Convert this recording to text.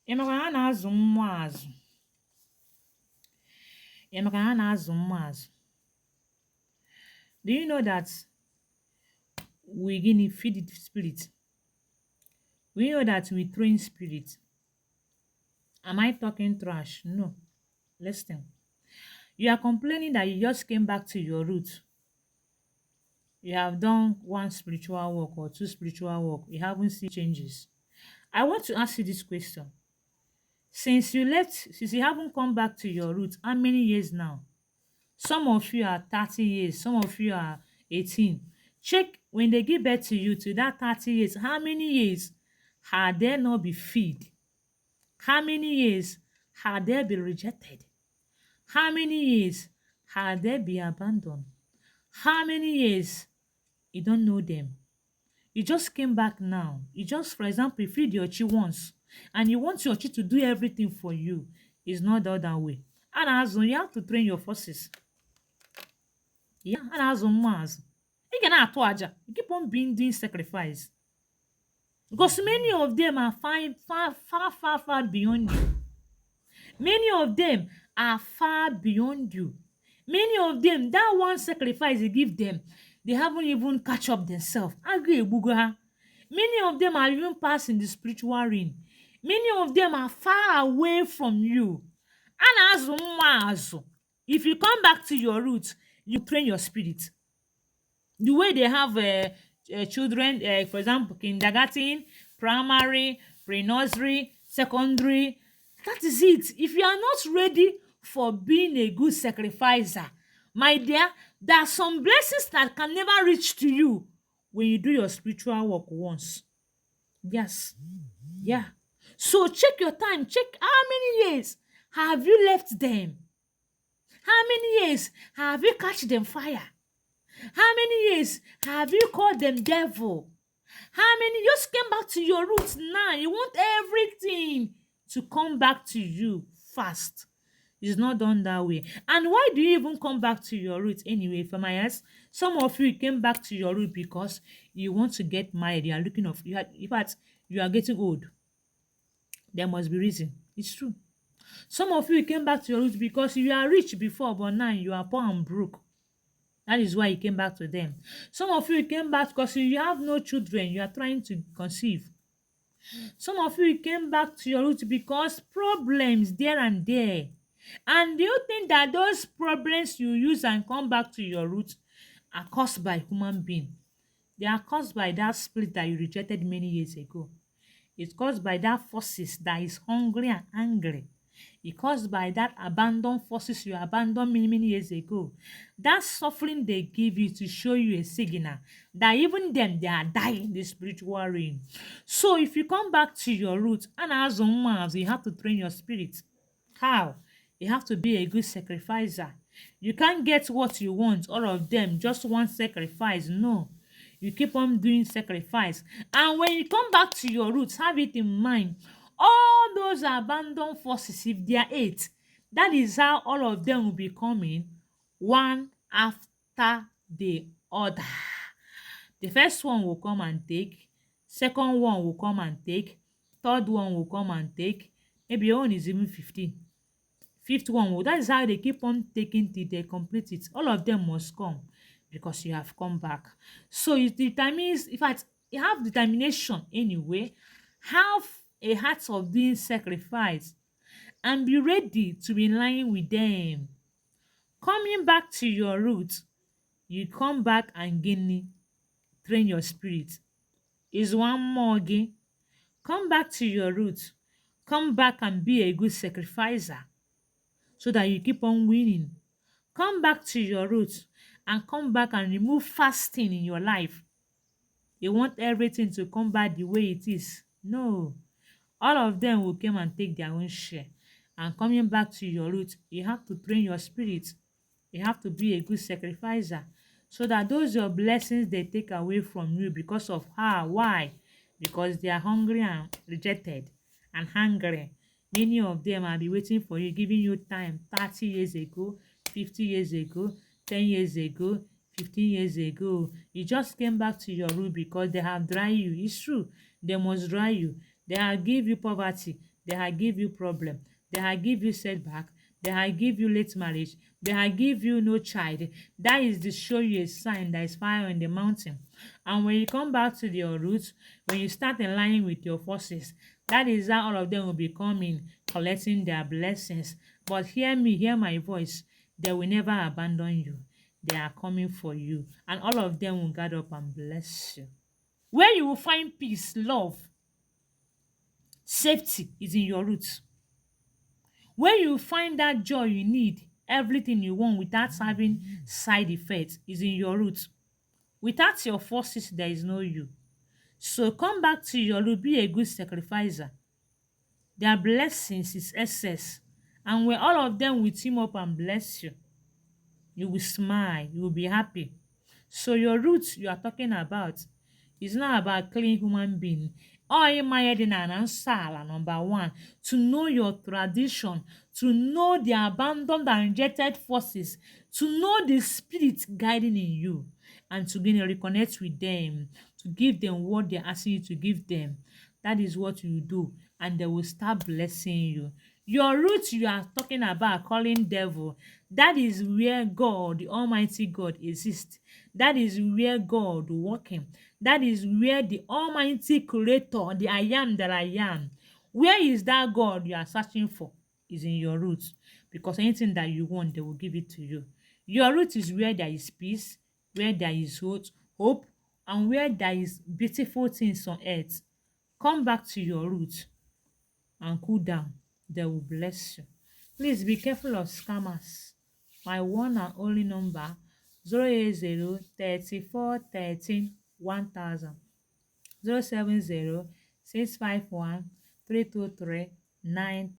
Ị makwa na ha na-azụ mmụọ azụ? Ị makwa na ha na-azụ mmụọ azụ? Do you know that we gini feed the spirit? We know that we train spirit. Am I talking trash? No. Listen. You are complaining that you just came back to your root. You have done one spiritual work or two spiritual work. You haven't seen changes. I want to ask you this question. Since you haven't come back to your root, how many years now? Some of you are 30 years, some of you are 18. Check when they give birth to you to that 30 years, how many years had there not be feed? How many years had there been rejected? How many years had there been abandoned? How many years you don't know them? You just came back now. You just, for example, you feed your chi once and you want your chi to do everything for you. It's not the other way. And as you have to train your forces. Yeah, and as Maz. You cannot aja. You keep on doing sacrifice. Because many of them are far beyond you. Many of them are far beyond you. Many of them, that one sacrifice you give them, they haven't even catch up themselves. Many of them are even passing the spiritual ring. Many of them are far away from you. And as if you come back to your roots, you train your spirit. The way they have children, for example, kindergarten, primary, pre-nursery, secondary, that is it. If you are not ready for being a good sacrificer, my dear, there are some blessings that can never reach to you when you do your spiritual work once. Yes. Yeah. So check your time. Check how many years have you left them? How many years have you catch them fire? How many years have you called them devil? How many just came back to your roots now? You want everything to come back to you fast. It's not done that way. And why do you even come back to your roots anyway? For my ass, some of you came back to your root because you want to get married. You are looking of you had, in fact, you are getting old. There must be reason. It's true. Some of you came back to your roots because you are rich before, but now you are poor and broke. That is why you came back to them. Some of you came back because you have no children. You are trying to conceive. Some of you came back to your roots because problems there and there. And do you think that those problems you use and come back to your roots are caused by human being? They are caused by that spirit that you rejected many years ago. It's caused by that forces that is hungry and angry. It's caused by that abandoned forces you abandoned many years ago. That suffering they give you to show you a signal that even them, they are dying in the spiritual realm. So if you come back to your roots, and as you have to train your spirit. How? You have to be a good sacrificer. You can't get what you want, all of them, just one sacrifice. No. You keep on doing sacrifice. And when you come back to your roots, have it in mind. All those abandoned forces, if they are 8, that is how all of them will be coming one after the other. The first one will come and take. Second one will come and take. Third one will come and take. Maybe your own is even 15. Fifth one will. That is how they keep on taking till they complete it. All of them must come because you have come back. So it determines, in fact, you have determination anyway. Have a heart of doing sacrifice and be ready to be in line with them. Coming back to your roots, you come back and train your spirit. Is one more again. Come back to your roots. Come back and be a good sacrificer so that you keep on winning. Come back to your roots and come back and remove fasting in your life. You want everything to come back the way it is. No. All of them will come and take their own share. And coming back to your roots, you have to train your spirit. You have to be a good sacrificer so that those your blessings they take away from you because of her. Why? Because they are hungry and rejected and hungry. Many of them will be waiting for you, giving you time 30 years ago, 50 years ago, 10 years ago, 15 years ago. You just came back to your root because they have dry you. It's true. They must dry you. They have give you poverty. they have give you problem, they have give you setback, they have give you late marriage, they have give you no child. That is to show you a sign there is fire on the mountain. And when you come back to your roots, when you start aligning with your forces, that is how all of them will be coming, collecting their blessings. But hear me, hear my voice. They will never abandon you. They are coming for you. And all of them will gather up and bless you. Where you will find peace, love, safety is in your roots. Where you find that joy you need, everything you want without having side effects is in your roots. Without your forces, there is no you. So come back to your root, be a good sacrificer. Their blessings is excess. And when all of them will team up and bless you, you will smile, you will be happy. So your roots you are talking about is not about killing human being. All my head in an answer, number one, to know your tradition, to know the abandoned and rejected forces, to know the spirit guiding in you, and to gain a reconnect with them, to give them what they're asking you to give them. That is what you do, and they will start blessing you. Your roots you are talking about calling devil, that is where God, the Almighty God, exists. That is where God working. That is where the Almighty Creator, the I am that I am. Where is that God you are searching for? Is in your roots. Because anything that you want, they will give it to you. Your root is where there is peace, where there is hope, and where there is beautiful things on earth. Come back to your roots and cool down. They will bless you. Please be careful of scammers. My one and only number 080 34 13 1000, 070 651 323 9.